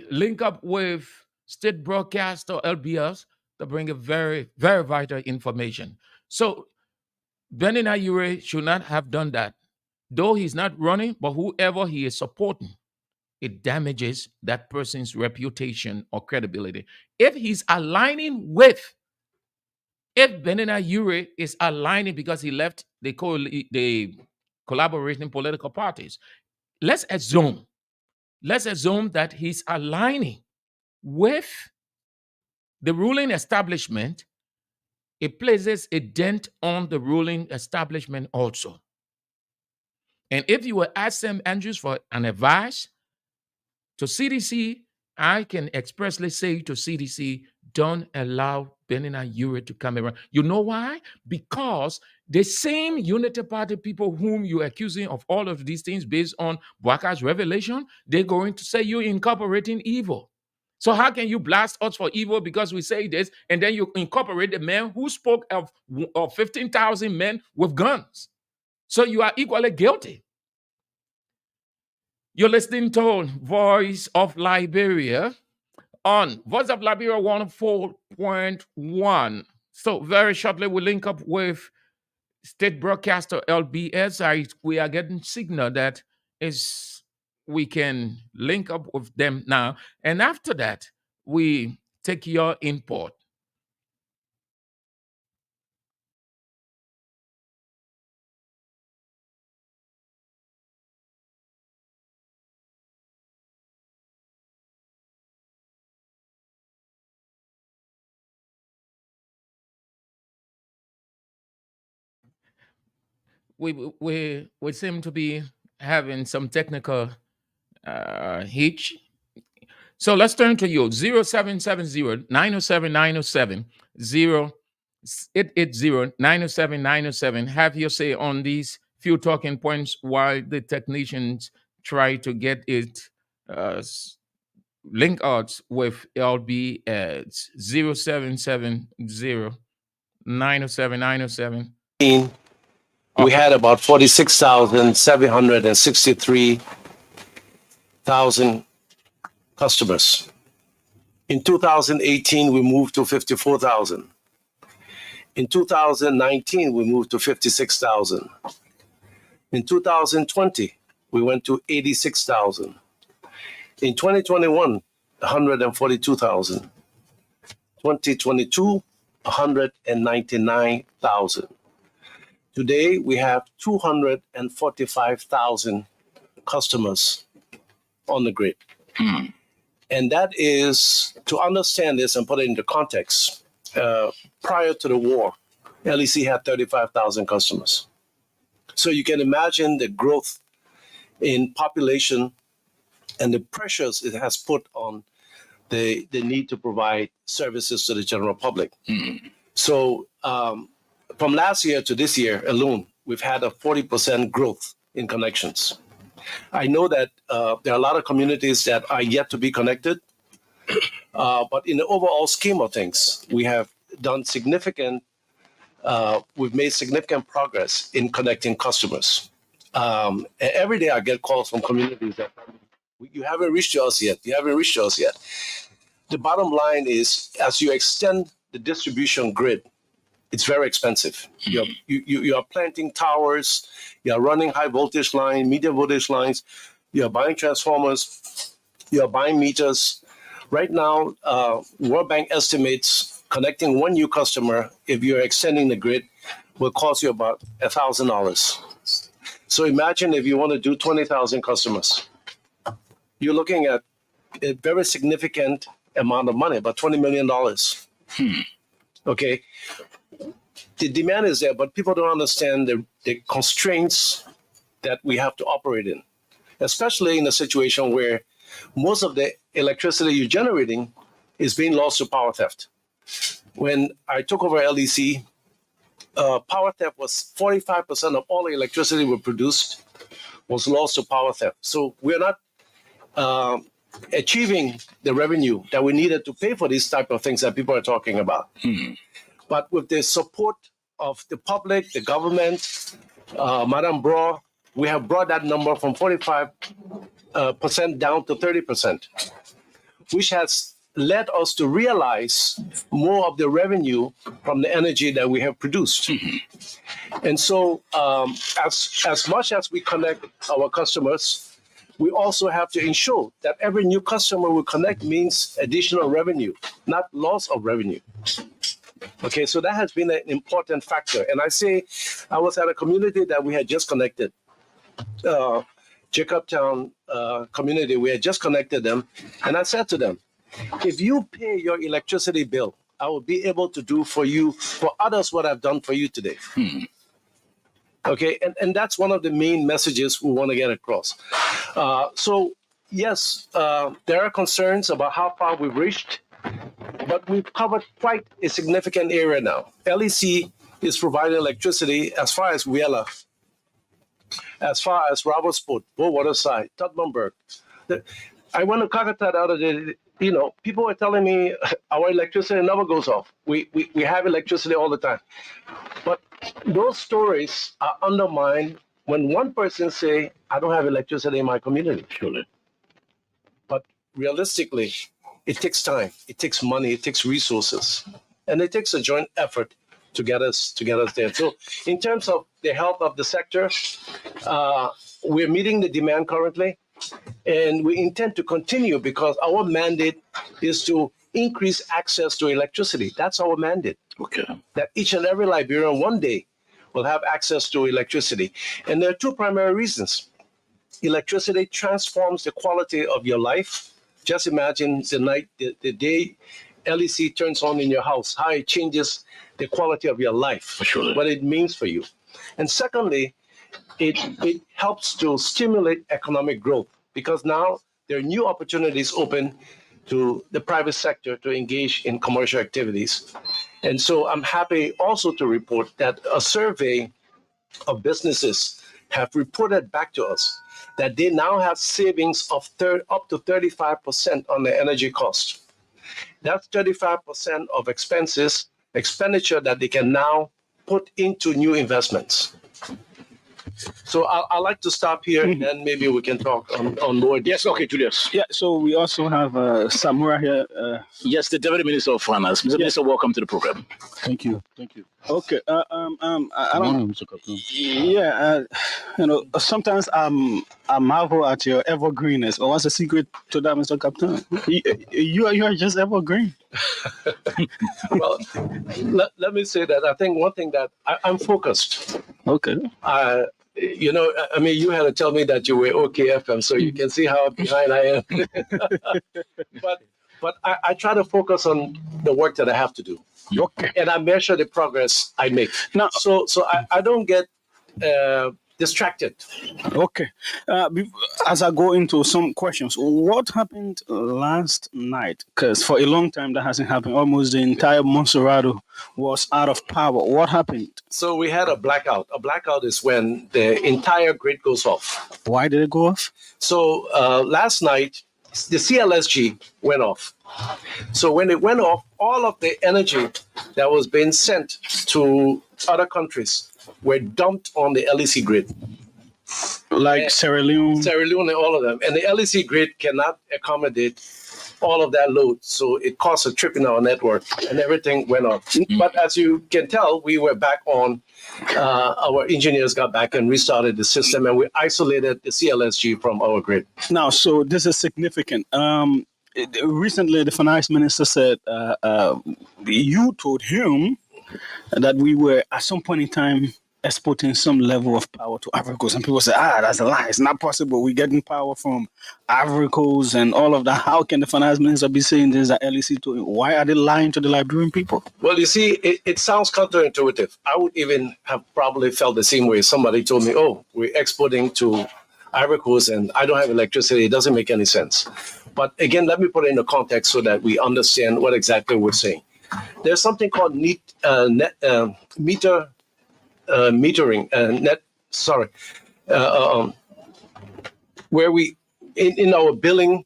link up with state broadcaster LBS to bring a very, very vital information. So Benin Ayure should not have done that. Though he's not running, but whoever he is supporting, it damages that person's reputation or credibility. If he's aligning with, if Benina Ure is aligning because he left the collaborating political parties, let's assume, that he's aligning with the ruling establishment. It places a dent on the ruling establishment also. And if you were asked Sam Andrews for an advice to CDC, I can expressly say to CDC, don't allow Benina Ure to come around. You know why? Because the same Unity Party people whom you're accusing of all of these things based on Bwaka's revelation, they're going to say you're incorporating evil. So how can you blast us for evil because we say this, and then you incorporate the man who spoke of 15,000 men with guns? So you are equally guilty. You're listening to Voice of Liberia on Voice of Liberia 104.1. So very shortly we'll link up with state broadcaster LBS. We are getting signal that is we can link up with them now. And after that, we take your input. We seem to be having some technical hitch. So let's turn to you 0770 907 907 0880 907 907. Have your say on these few talking points while the technicians try to get it link out with LB at 0770 907 907. We had about 46,763,000 customers. In 2018, we moved to 54,000. In 2019, we moved to 56,000. In 2020, we went to 86,000. In 2021, 142,000. 2022, 199,000. Today, we have 245,000 customers on the grid. And that is, to understand this and put it into context, prior to the war, LEC had 35,000 customers. So you can imagine the growth in population and the pressures it has put on the need to provide services to the general public. So from last year to this year alone, we've had a 40% growth in connections. I know that there are a lot of communities that are yet to be connected, but in the overall scheme of things, we have done we've made significant progress in connecting customers. Every day I get calls from communities that you haven't reached us yet. The bottom line is, as you extend the distribution grid, it's very expensive. You are planting towers, you are running high voltage lines, medium voltage lines, you are buying transformers, you are buying meters. Right now, World Bank estimates connecting one new customer, if you're extending the grid, will cost you about $1,000. So imagine if you want to do 20,000 customers. You're looking at a very significant amount of money, about $20 million. Okay. The demand is there, but people don't understand the constraints that we have to operate in, especially in a situation where most of the electricity you're generating is being lost to power theft. When I took over LEC, power theft was 45% of all the electricity we produced was lost to power theft. So we're not achieving the revenue that we needed to pay for these type of things that people are talking about. But with the support of the public, the government, Madame Bro, we have brought that number from 45% down to 30%. which has led us to realize more of the revenue from the energy that we have produced. And so, as much as we connect our customers, we also have to ensure that every new customer we connect means additional revenue, not loss of revenue. Okay, so that has been an important factor. And I was at a community that we had just connected, Jacobtown community. We had just connected them, and I said to them, if you pay your electricity bill, I will be able to do for others what I've done for you today. Okay, and that's one of the main messages we want to get across. So yes, there are concerns about how far we've reached, but we've covered quite a significant area now. LEC is providing electricity as far as Wiela, as far as Robertsport, Waterside, Tubmanburg. I went to Kakata the other day. People were telling me our electricity never goes off. We have electricity all the time. But those stories are undermined when one person say, I don't have electricity in my community. Surely. But realistically, it takes time, it takes money, it takes resources, and it takes a joint effort to get us there. So in terms of the health of the sector, we're meeting the demand currently, and we intend to continue because our mandate is to increase access to electricity. That's our mandate. Okay. That each and every Liberian one day will have access to electricity. And there are two primary reasons. Electricity transforms the quality of your life. Just imagine the day LEC turns on in your house, how it changes the quality of your life, Surely. what it means for you. And secondly, it helps to stimulate economic growth because now there are new opportunities open to the private sector to engage in commercial activities. And so I'm happy also to report that a survey of businesses have reported back to us that they now have savings of up to 35% on their energy cost. That's 35% of expenditure that they can now put into new investments. So I'd like to stop here, and then maybe we can talk on more. Yes, okay, Julius. Yeah, so we also have Samura here. Yes, the Deputy Minister of Finance. Mr. Minister, welcome to the program. Thank you. Okay. I don't. Morning, Mr. Captain. Yeah, sometimes I marvel at your evergreenness. Or what's the secret to that, Mr. Captain? You are just evergreen. Well, let me say that I think one thing that I'm focused. Okay. You had to tell me that you were OKFM, so you can see how behind I am. but I try to focus on the work that I have to do. Okay. And I measure the progress I make. Now, so I don't get distracted. Okay. As I go into some questions, what happened last night? Because for a long time that hasn't happened. Almost the entire Monserrado was out of power. What happened? So we had a blackout. A blackout is when the entire grid goes off. Why did it go off? So last night, the CLSG went off. So when it went off, all of the energy that was being sent to other countries were dumped on the LEC grid. Like Sierra Leone? Sierra Leone and all of them. And the LEC grid cannot accommodate all of that load. So it caused a trip in our network and everything went off. Mm-hmm. But as you can tell, we were back on. Our engineers got back and restarted the system and we isolated the CLSG from our grid. Now, so this is significant. Recently, the finance minister said you told him that we were at some point in time exporting some level of power to Ivory Coast. And people say, that's a lie. It's not possible. We're getting power from Ivory Coast and all of that. How can the finance minister be saying this at LEC? Why are they lying to the Liberian people? Well, you see, it sounds counterintuitive. I would even have probably felt the same way. Somebody told me, we're exporting to Ivory Coast and I don't have electricity. It doesn't make any sense. But again, let me put it in the context so that we understand what exactly we're saying. There's something called where we, in our billing,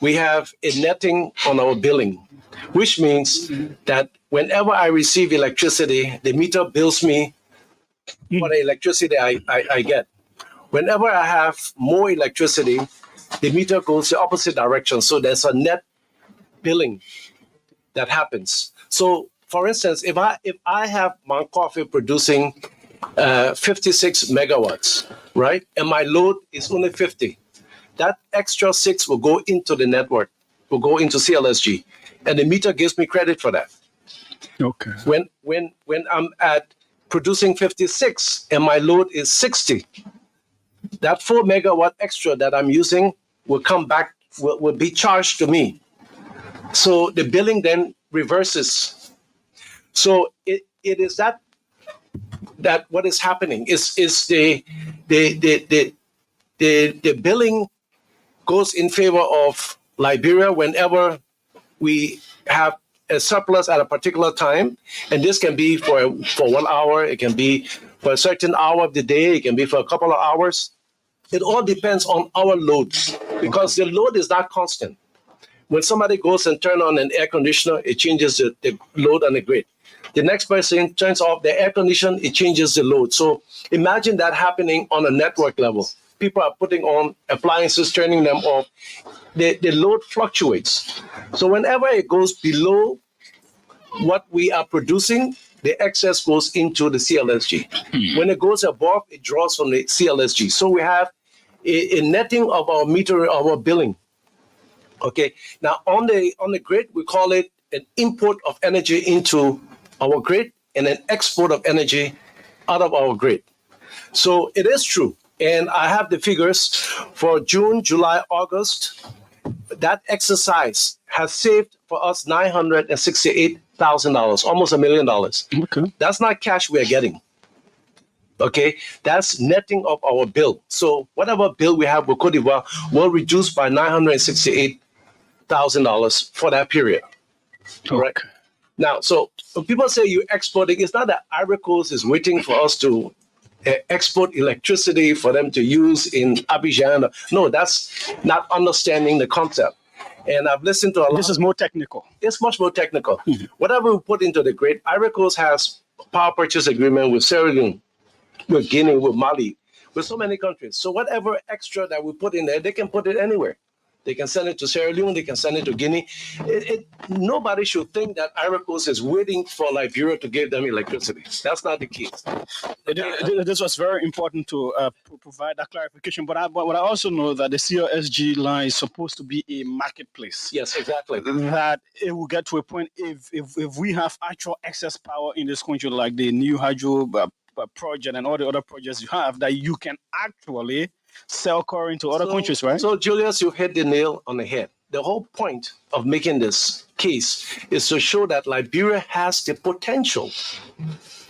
we have a netting on our billing, which means that whenever I receive electricity, the meter bills me for the electricity I get. Whenever I have more electricity, the meter goes the opposite direction. So there's a net billing that happens. So, for instance, if I have Mount Coffee producing 56 megawatts, right, and my load is only 50, that extra 6 will go into the network, will go into CLSG, and the meter gives me credit for that. Okay. When I'm at producing 56 and my load is 60, that 4 megawatt extra that I'm using will come back, will be charged to me. So the billing then reverses. So it is that what is happening is the billing goes in favor of Liberia whenever we have a surplus at a particular time, and this can be for 1 hour, it can be for a certain hour of the day, it can be for a couple of hours. It all depends on our loads because the load is not constant. When somebody goes and turns on an air conditioner, it changes the load on the grid. The next person turns off the air conditioner, it changes the load. So imagine that happening on a network level. People are putting on appliances, turning them off. The load fluctuates. So whenever it goes below what we are producing, the excess goes into the CLSG. When it goes above, it draws from the CLSG. So we have a netting of our meter, our billing. Okay. Now on the grid, we call it an import of energy into our grid and an export of energy out of our grid. So it is true. And I have the figures for June, July, August. That exercise has saved for us $968,000, almost $1 million. Okay. That's not cash we're getting. Okay, that's netting of our bill. So whatever bill we have with Cote d'Ivoire will reduce by $968,000 for that period. Okay. Right. Now, so when people say you're exporting, it's not that Ivory Coast is waiting for us to export electricity for them to use in Abidjan. No, that's not understanding the concept. And I've listened to a lot. This is more technical. It's much more technical. Whatever we put into the grid, Ivory Coast has power purchase agreement with Sierra Leone, with Guinea, with Mali, with so many countries. So whatever extra that we put in there, they can put it anywhere. They can send it to Sierra Leone, they can send it to Guinea. Nobody should think that Ivory Coast is waiting for Liberia to give them electricity. That's not the case. This was very important to provide that clarification. But I also know that the CLSG line is supposed to be a marketplace. Yes, exactly. That it will get to a point if we have actual excess power in this country, like the new hydro project and all the other projects you have, that you can actually sell core into other countries, right? So, Julius, you hit the nail on the head. The whole point of making this case is to show that Liberia has the potential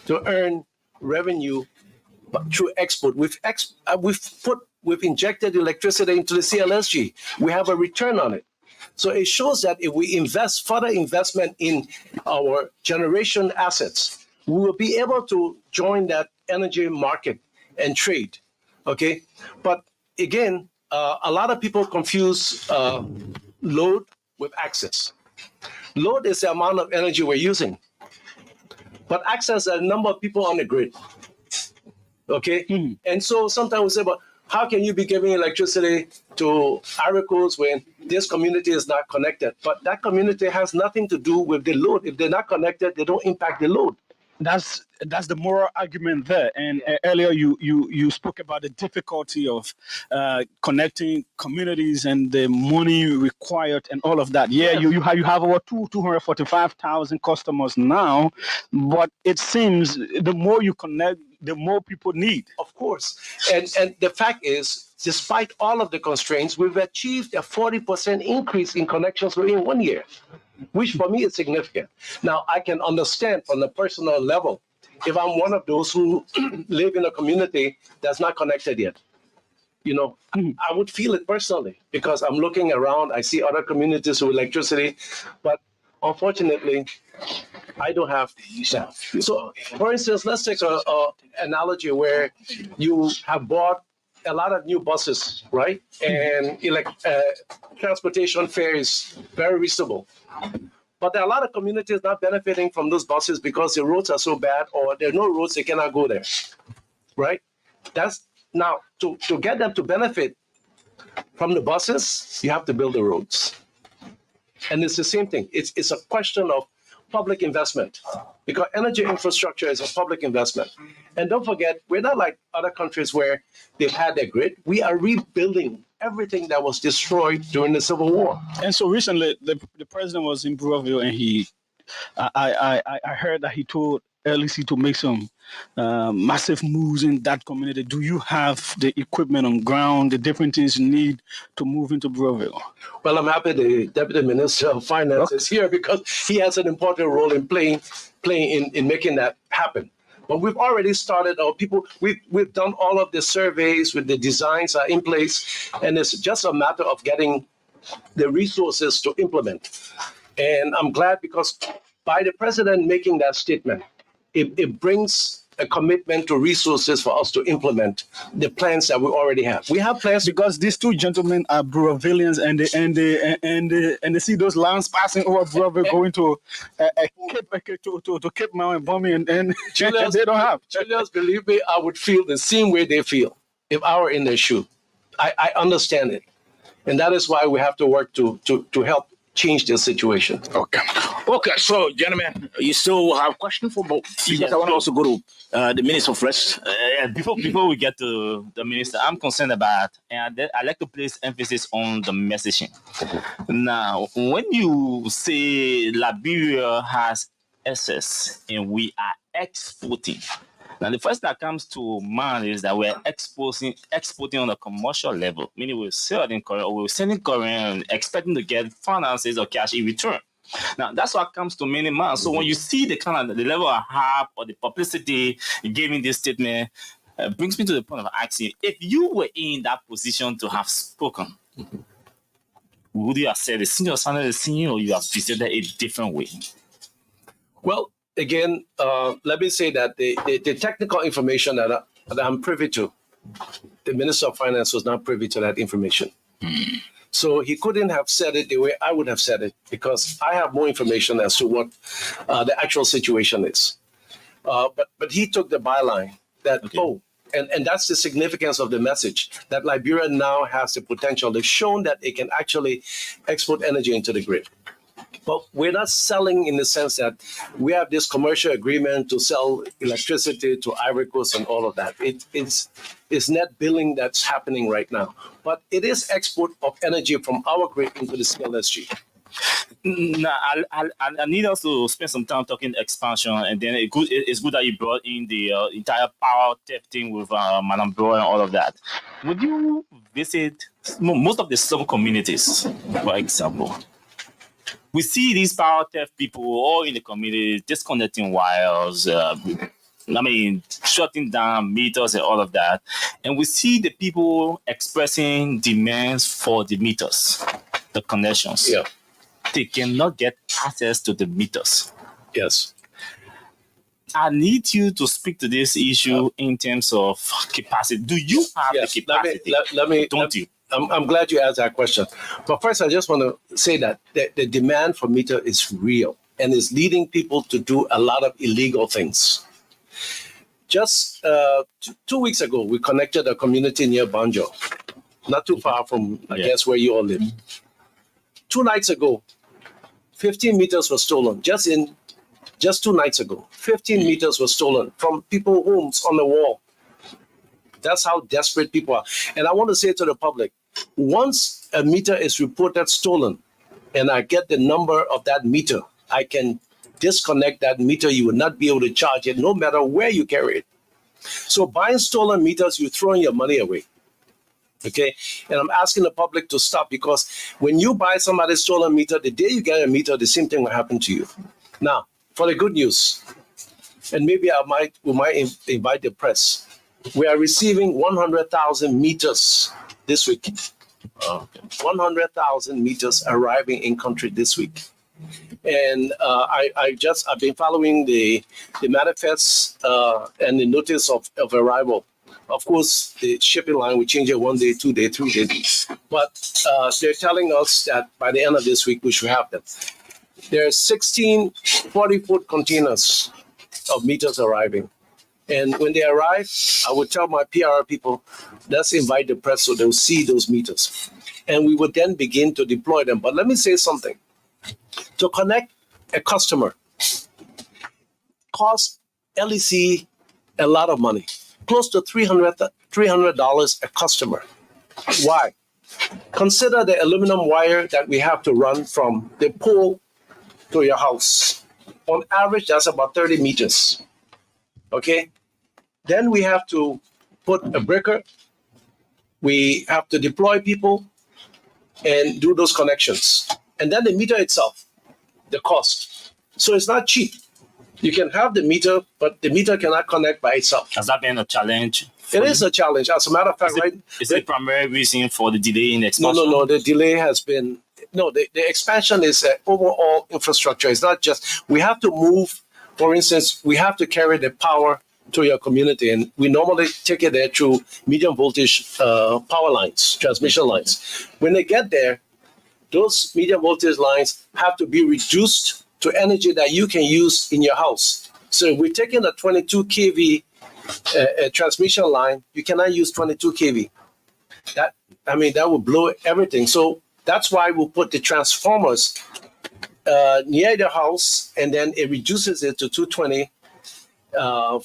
to earn revenue through export. We've injected electricity into the CLSG. We have a return on it. So it shows that if we invest further investment in our generation assets, we will be able to join that energy market and trade. Okay, but again, a lot of people confuse load with access. Load is the amount of energy we're using, but access is the number of people on the grid. Okay, and so sometimes we say, but how can you be giving electricity to Ivory Coast when this community is not connected? But that community has nothing to do with the load. If they're not connected, they don't impact the load. That's the moral argument there. And earlier you spoke about the difficulty of connecting communities and the money required and all of that. Yeah, yes. you have over 245,000 customers now, but it seems the more you connect, the more people need. Of course. And the fact is, despite all of the constraints, we've achieved a 40% increase in connections within 1 year, which for me is significant. Now, I can understand from the personal level, if I'm one of those who live in a community that's not connected yet, I would feel it personally because I'm looking around, I see other communities with electricity, but unfortunately, I don't have that. So, for instance, let's take an analogy where you have bought a lot of new buses, right? And transportation fare is very reasonable. But there are a lot of communities not benefiting from those buses because the roads are so bad or there are no roads, they cannot go there, right? Now, to get them to benefit from the buses, you have to build the roads. And it's the same thing. It's a question of public investment, because energy infrastructure is a public investment. And don't forget, we're not like other countries where they've had their grid. We are rebuilding everything that was destroyed during the Civil War. And so recently, the president was in Breville, and I heard that he told LEC to make some massive moves in that community. Do you have the equipment on ground, the different things you need to move into Breville? Well, I'm happy the Deputy Minister of Finance is here, because he has an important role in playing in making that happen. But we've already started our people. We've done all of the surveys, with the designs are in place, and it's just a matter of getting the resources to implement. And I'm glad, because by the president making that statement, it brings a commitment to resources for us to implement the plans that we already have. We have plans because these two gentlemen are Brevillians, and they see those lines passing over Breville going to Cape Mount and Bombay, and Julius, they don't have. Julius, believe me, I would feel the same way they feel if I were in their shoe. I understand it, and that is why we have to work to help change the situation. Okay, so gentlemen, you still have question for both? Because I want to also go to the minister first. Before we get to the minister, I'm concerned about, and I like to place emphasis on the messaging. Now, when you say Liberia has excess and we are exporting, now the first that comes to mind is that we're exporting on a commercial level, meaning we're selling Korean, or we're sending Korean, expecting to get finances or cash in return. Now, that's what comes to many minds. So when you see the kind of the level of hype or the publicity giving this statement, brings me to the point of asking, if you were in that position to have spoken, would you have said the senior sounded the senior, or you have presented a different way? Well, again, let me say that the technical information that I'm privy to, the Minister of Finance was not privy to that information. So he couldn't have said it the way I would have said it, because I have more information as to what the actual situation is. But he took the byline that, and that's the significance of the message, that Liberia now has the potential. They've shown that it can actually export energy into the grid. But we're not selling in the sense that we have this commercial agreement to sell electricity to Ivory Coast and all of that. It's net billing that's happening right now. But it is export of energy from our grid into the CLSG. Now, I need us to spend some time talking expansion, and then it's good that you brought in the entire power theft thing with Madam Bro and all of that. Would you visit most of the slum communities, for example? We see these power theft people all in the community disconnecting wires, shutting down meters and all of that. And we see the people expressing demands for the meters, the connections. Yeah. They cannot get access to the meters. Yes. I need you to speak to this issue in terms of capacity. Do you have the capacity? Don't you? I'm glad you asked that question. But first, I just want to say that the demand for meter is real and is leading people to do a lot of illegal things. Just 2 weeks ago, we connected a community near Banjo, not too far from, I guess, where you all live. 2 nights ago, 15 meters were stolen. Just 2 nights ago, 15 meters were stolen from people's homes on the wall. That's how desperate people are. And I want to say to the public, once a meter is reported stolen and I get the number of that meter, I can disconnect that meter. You will not be able to charge it no matter where you carry it. So buying stolen meters, you're throwing your money away. Okay? And I'm asking the public to stop, because when you buy somebody's stolen meter, the day you get a meter, the same thing will happen to you. Now, for the good news, and maybe we might invite the press. We are receiving 100,000 meters this week. 100,000 meters arriving in country this week. And I've been following the manifests and the notice of arrival. Of course, the shipping line will change it 1 day, 2 day, 3 days. But they're telling us that by the end of this week, we should have them. There are 16 40-foot containers of meters arriving. And when they arrive, I would tell my PR people, let's invite the press so they'll see those meters. And we would then begin to deploy them. But let me say something. To connect a customer costs LEC a lot of money, close to $300 a customer. Why? Consider the aluminum wire that we have to run from the pole to your house. On average, that's about 30 meters. Okay? Then we have to put a breaker. We have to deploy people and do those connections. And then the meter itself, the cost. So it's not cheap. You can have the meter, but the meter cannot connect by itself. Has that been a challenge? It is a challenge. As a matter of fact, Is it the primary reason for the delay in expansion? No. The delay has been the expansion is overall infrastructure. It's not just we have to move. For instance, we have to carry the power to your community, and we normally take it there through medium voltage power lines, transmission lines. When they get there, those medium voltage lines have to be reduced to energy that you can use in your house. So if we're taking a 22 kV transmission line, you cannot use 22 kV. That would blow everything. So that's why we'll put the transformers near the house, and then it reduces it to 220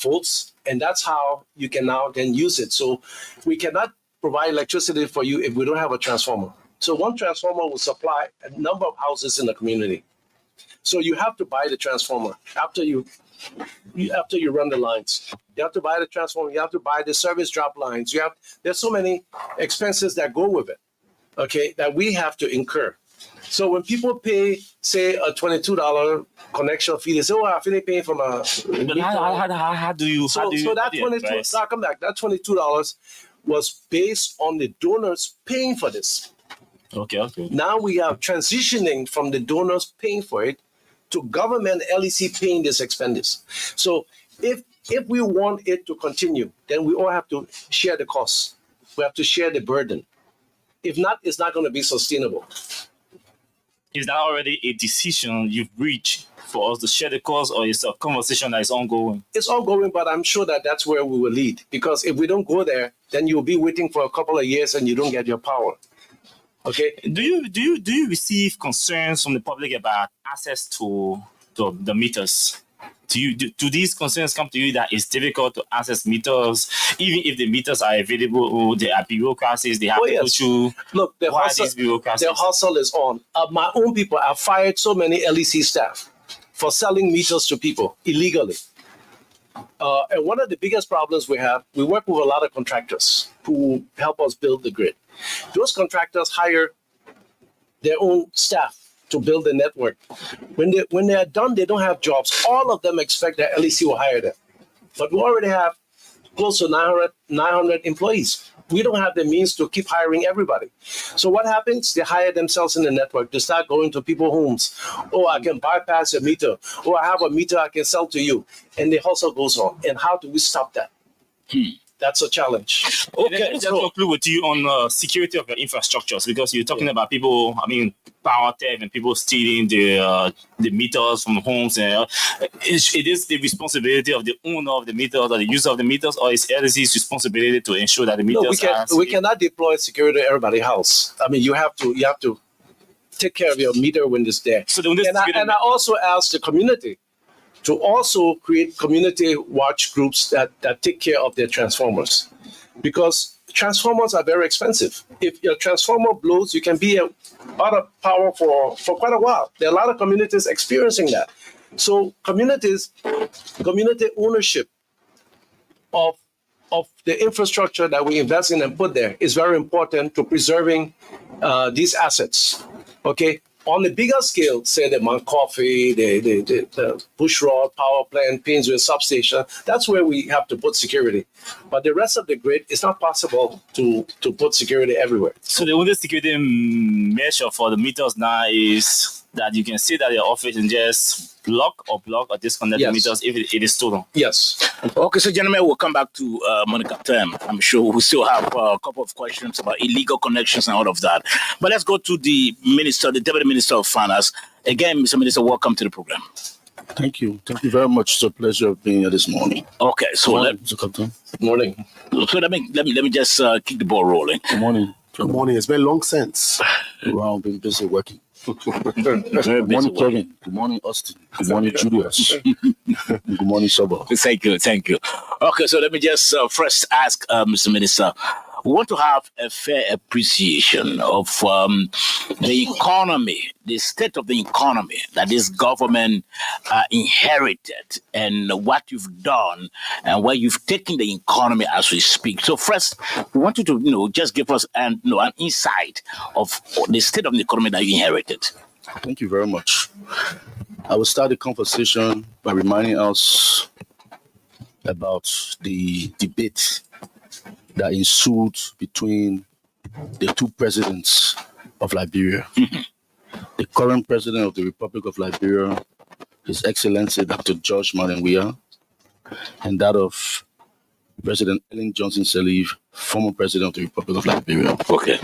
volts, and that's how you can now then use it. So we cannot provide electricity for you if we don't have a transformer. So one transformer will supply a number of houses in the community. So you have to buy the transformer after you run the lines. You have to buy the transformer. You have to buy the service drop lines. There's so many expenses that go with it, okay, that we have to incur. So when people pay, say, a $22 connection fee, they say, "Oh, I feel paying from a." But how do you? So that $22. Now come back. That $22 was based on the donors paying for this. Okay. Now we are transitioning from the donors paying for it to government LEC paying this expenditure. So if we want it to continue, then we all have to share the costs. We have to share the burden. If not, it's not going to be sustainable. Is that already a decision you've reached for us to share the cost, or is a conversation that is ongoing? It's ongoing, but I'm sure that that's where we will lead. Because if we don't go there, then you'll be waiting for a couple of years and you don't get your power. Okay. Do you receive concerns from the public about access to the meters? Do these concerns come to you that it's difficult to access meters, even if the meters are available? There are bureaucracies they have to go through. Look, the hustle is on. My own people have fired so many LEC staff for selling meters to people illegally. And one of the biggest problems we have, we work with a lot of contractors who help us build the grid. Those contractors hire their own staff to build the network. When they are done, they don't have jobs. All of them expect that LEC will hire them. But we already have close to 900 employees. We don't have the means to keep hiring everybody. So what happens? They hire themselves in the network. They start going to people's homes. Oh, I can bypass a meter. Oh, I have a meter I can sell to you. And the hustle goes on. And how do we stop that? That's a challenge. Okay, let me just conclude with you on security of your infrastructures, because you're talking about people, power theft and people stealing the meters from homes. And it is the responsibility of the owner of the meters or the user of the meters, or is LEC's responsibility to ensure that the meters we cannot deploy security to everybody's house. You have to take care of your meter when it's there. So I also ask the community to also create community watch groups that take care of their transformers, because transformers are very expensive. If your transformer blows, you can be out of power for quite a while. There are a lot of communities experiencing that. So community ownership of the infrastructure that we invest in and put there is very important to preserving these assets. Okay. On the bigger scale, say the Mount Coffee, the Bushrod power plant, Painesville substation, that's where we have to put security. But the rest of the grid, it's not possible to put security everywhere. So the only security measure for the meters now is that you can see that your office and just block or disconnect the meters if it is stolen. Yes. Okay, so gentlemen, we'll come back to Monica Tem. I'm sure we still have a couple of questions about illegal connections and all of that. But let's go to the Deputy Minister of Finance. Again, Mr. Minister, welcome to the program. Thank you. Thank you very much. It's a pleasure being here this morning. Okay, so Good morning. So let me just keep the ball rolling. Good morning. Good morning. It's been long since. Well, I've been busy working. Good morning, Kevin. Good morning, Austin. Good morning, Julius. Good morning, Sobo. Thank you. Okay, so let me just first ask Mr. Minister. We want to have a fair appreciation of the economy, the state of the economy that this government inherited, and what you've done, and where you've taken the economy as we speak. So first, we want you to, just give us an insight of the state of the economy that you inherited. Thank you very much. I will start the conversation by reminding us about the debate that ensued between the two presidents of Liberia. The current president of the Republic of Liberia, His Excellency Dr. George Weah, and that of President Ellen Johnson Sirleaf, former president of the Republic of Liberia. Okay.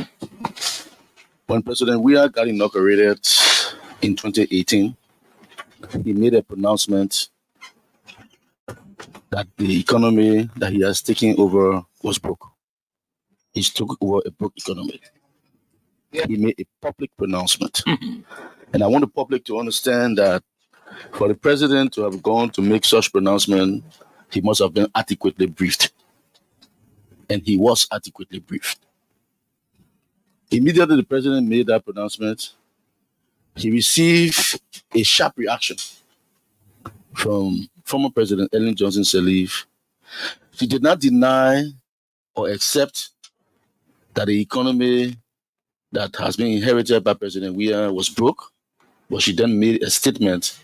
When President Weah got inaugurated in 2018, he made a pronouncement that the economy that he has taken over was broke. He took over a broke economy. He made a public pronouncement. And I want the public to understand that for the president to have gone to make such pronouncement, he must have been adequately briefed. And he was adequately briefed. Immediately the president made that pronouncement, he received a sharp reaction from former President Ellen Johnson Sirleaf. She did not deny or accept that the economy that has been inherited by President Weah was broke, but she then made a statement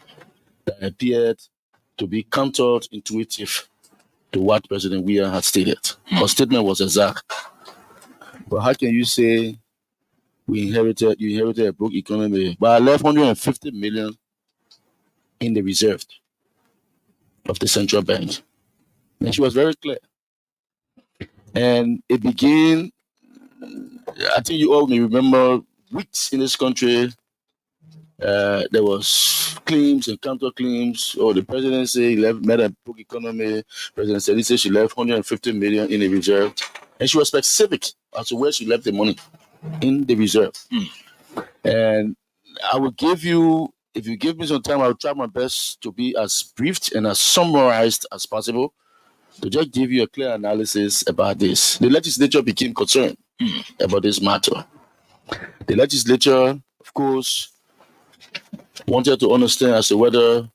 that appeared to be counterintuitive to what President Weah had stated. Her statement was exact. But how can you say you inherited a broke economy, but I left 150 million in the reserve of the central bank? And she was very clear. And it began, I think you all may remember, weeks in this country, there was claims and counter-claims. Oh, the president said he made a broke economy. President Sirleaf said she left 150 million in the reserve. And she was specific as to where she left the money in the reserve. And I will give you, if you give me some time, I'll try my best to be as briefed and as summarized as possible to just give you a clear analysis about this. The legislature became concerned about this matter. The legislature, of course, wanted to understand as to whether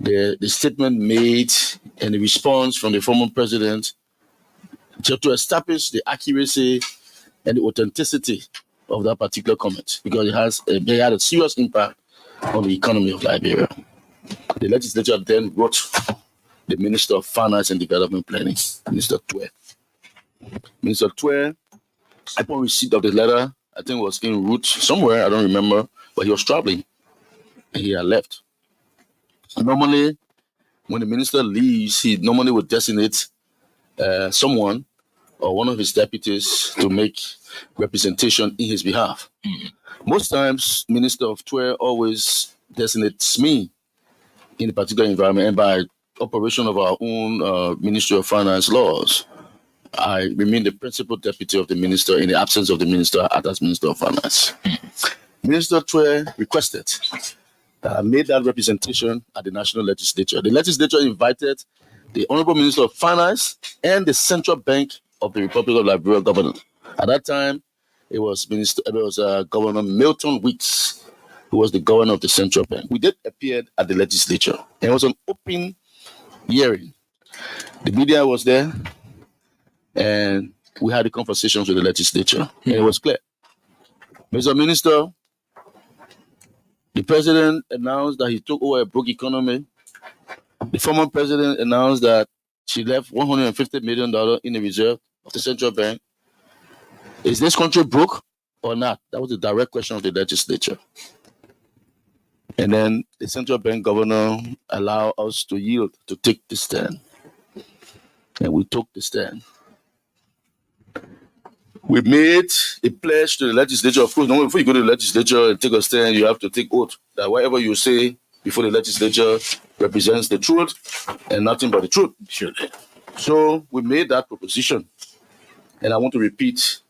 the statement made and the response from the former president to establish the accuracy and the authenticity of that particular comment, because they had a serious impact on the economy of Liberia. The legislature then wrote the Minister of Finance and Development Planning, Minister Twe. Minister Twe, upon receipt of the letter, I think it was en route somewhere, I don't remember, but he was traveling and he had left. Normally, when the minister leaves, he normally would designate someone or one of his deputies to make representation in his behalf. Most times, Minister of Twe always designates me in a particular environment, and by operation of our own Ministry of Finance laws, I remain the principal deputy of the minister in the absence of the minister as Minister of Finance. Minister Twe requested that I made that representation at the National Legislature. The legislature invited the Honorable Minister of Finance and the Central Bank of the Republic of Liberia governor. At that time, it was Governor Milton Weeks, who was the governor of the Central Bank. We did appear at the legislature, and it was an open hearing. The media was there, and we had the conversations with the legislature, and it was clear. Mr. Minister, the president announced that he took over a broke economy. The former president announced that she left $150 million in the reserve of the central bank. Is this country broke or not? That was the direct question of the legislature. And then the central bank governor allowed us to yield, to take the stand. And we took the stand. We made a pledge to the legislature. Of course, before you go to the legislature and take a stand, you have to take oath that whatever you say before the legislature represents the truth and nothing but the truth. Sure. So we made that proposition. And I want to repeat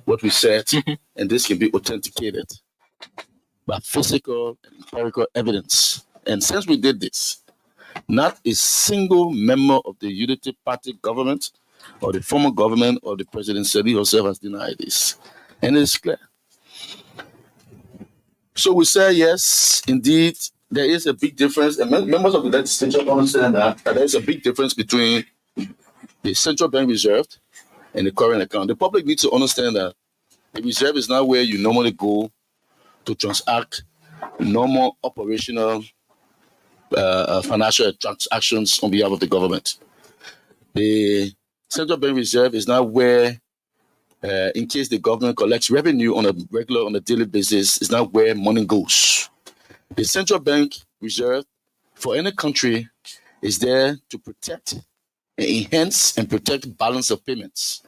what we said, and this can be authenticated. by physical and empirical evidence. And since we did this, not a single member of the Unity Party government or the former government or the President Sedi herself has denied this. And it's clear. So we say, yes, indeed, there is a big difference. And members of the legislature understand that there is a big difference between the central bank reserve and the current account. The public needs to understand that the reserve is not where you normally go to transact normal operational financial transactions on behalf of the government. The central bank reserve is not where, in case the government collects revenue on a daily basis, is not where money goes. The central bank reserve for any country is there to protect, enhance, and protect balance of payments,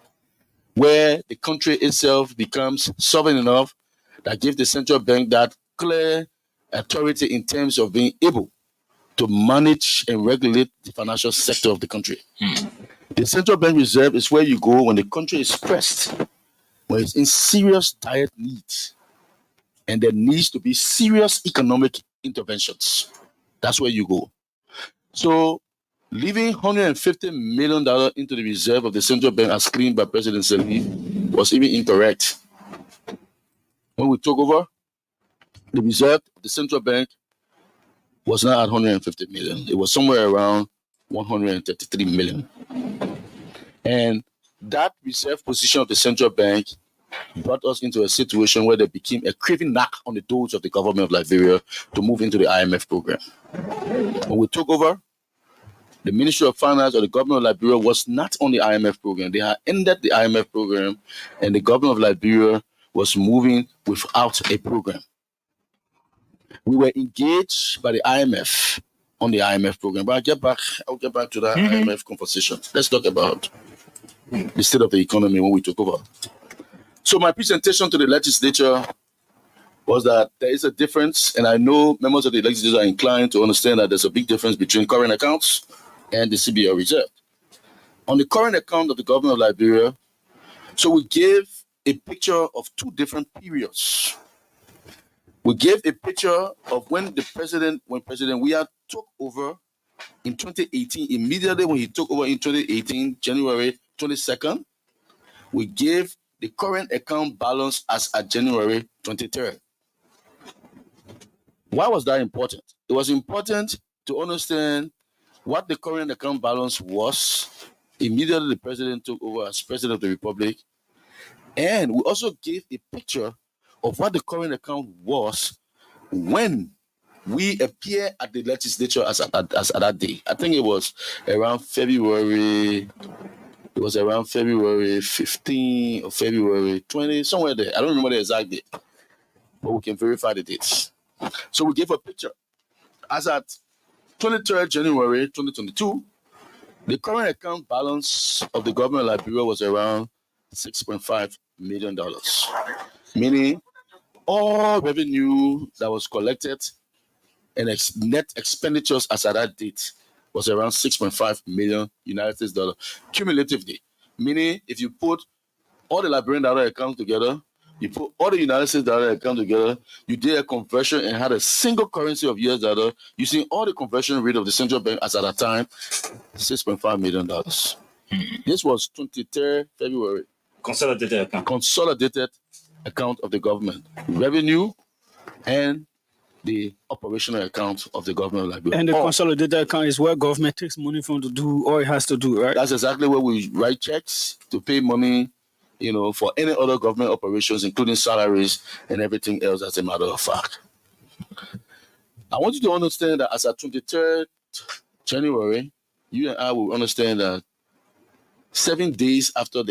where the country itself becomes sovereign enough that gives the central bank that clear authority in terms of being able to manage and regulate the financial sector of the country. The central bank reserve is where you go when the country is pressed, when it's in serious dire needs, and there needs to be serious economic interventions. That's where you go. So leaving $150 million into the reserve of the central bank as claimed by President Sedi was even incorrect. When we took over, the reserve of the central bank was not at 150 million. It was somewhere around 133 million. And that reserve position of the central bank brought us into a situation where there became a craving knock on the doors of the government of Liberia to move into the IMF program. When we took over, the Ministry of Finance or the government of Liberia was not on the IMF program. They had ended the IMF program, and the government of Liberia was moving without a program. We were engaged by the IMF on the IMF program. But I'll get back to that IMF conversation. Let's talk about the state of the economy when we took over. So my presentation to the legislature was that there is a difference, and I know members of the legislature are inclined to understand that there's a big difference between current accounts and the CBL reserve. On the current account of the government of Liberia, so we gave a picture of two different periods. We gave a picture of when President Weah took over in 2018, immediately when he took over in 2018, January 22nd, we gave the current account balance as at January 23rd. Why was that important? It was important to understand what the current account balance was immediately the president took over as president of the republic. And we also gave a picture of what the current account was when we appear at the legislature as at that day. I think it was around February 15 or February 20, somewhere there. I don't remember the exact date, but we can verify the dates. So we gave a picture. As at 23rd January 2022, the current account balance of the government of Liberia was around $6.5 million, meaning all revenue that was collected and net expenditures as at that date was around 6.5 million United States dollars cumulatively. Meaning, if you put all the Liberian dollar accounts together, you put all the United States dollar accounts together, you did a conversion and had a single currency of US dollar using all the conversion rate of the central bank as at that time, $6.5 million. This was 23rd February. Consolidated Account of the government, revenue, and the operational account of the government of Liberia. And the consolidated account is where government takes money from to do all it has to do, right? That's exactly where we write checks to pay money, for any other government operations, including salaries and everything else, as a matter of fact. I want you to understand that as at 23rd January, you and I will understand that 7 days after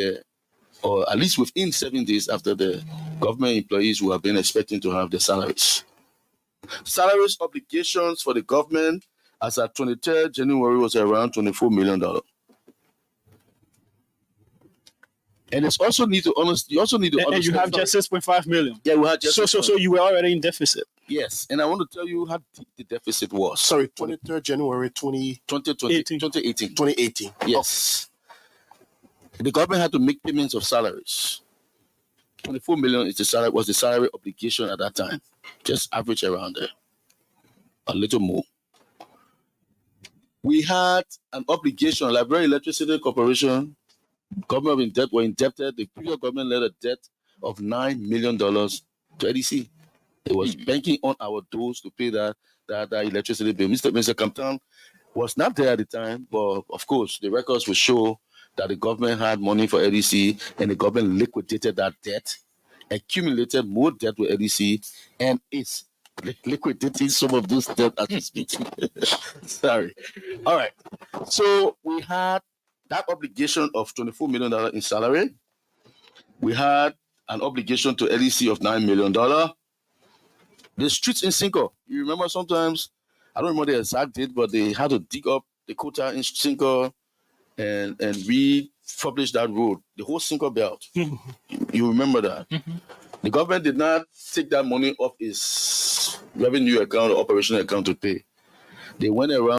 or at least within 7 days after the government employees who have been expecting to have their salaries. Salaries obligations for the government as at 23rd January was around $24 million. And it's also need to understand. And you have just 6.5 million. Yeah, we had just. So you were already in deficit. Yes, and I want to tell you how deep the deficit was. Sorry, 23rd January 2018. Yes. The government had to make payments of salaries. 24 million was the salary obligation at that time. Just average around there, a little more. We had an obligation, Liberia Electricity Corporation, government were indebted. The previous government led a debt of $9 million to EDC. It was banking on our doors to pay that electricity bill. Mr. Campton was not there at the time, but of course, the records will show that the government had money for EDC and the government liquidated that debt, accumulated more debt with EDC, and is liquidating some of those debt as we speak. Sorry. All right. So we had that obligation of $24 million in salary. We had an obligation to LEC of $9 million. The streets in Cinco, you remember sometimes, I don't remember the exact date, but they had to dig up the quota in Cinco and refurbish that road, the whole Cinco belt. You remember that? The government did not take that money off its revenue account or operational account to pay. They went around